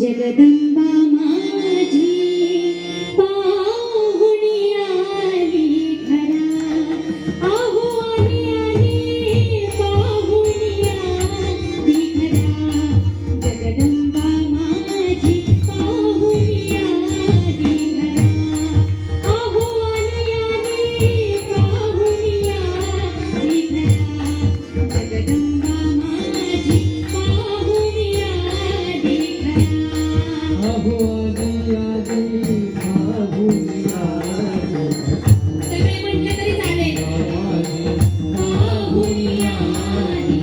जगदंबा माझी पाहुणी आली घरा आहो आली पाहुणी आली घरा जगदंबा माझी पाहुणी आली घरा आहो आली पाहुणी आली घरा जगदंबा माझी पाहुणी आली सगळे म्हटले तरी चालेल पाहुणी आली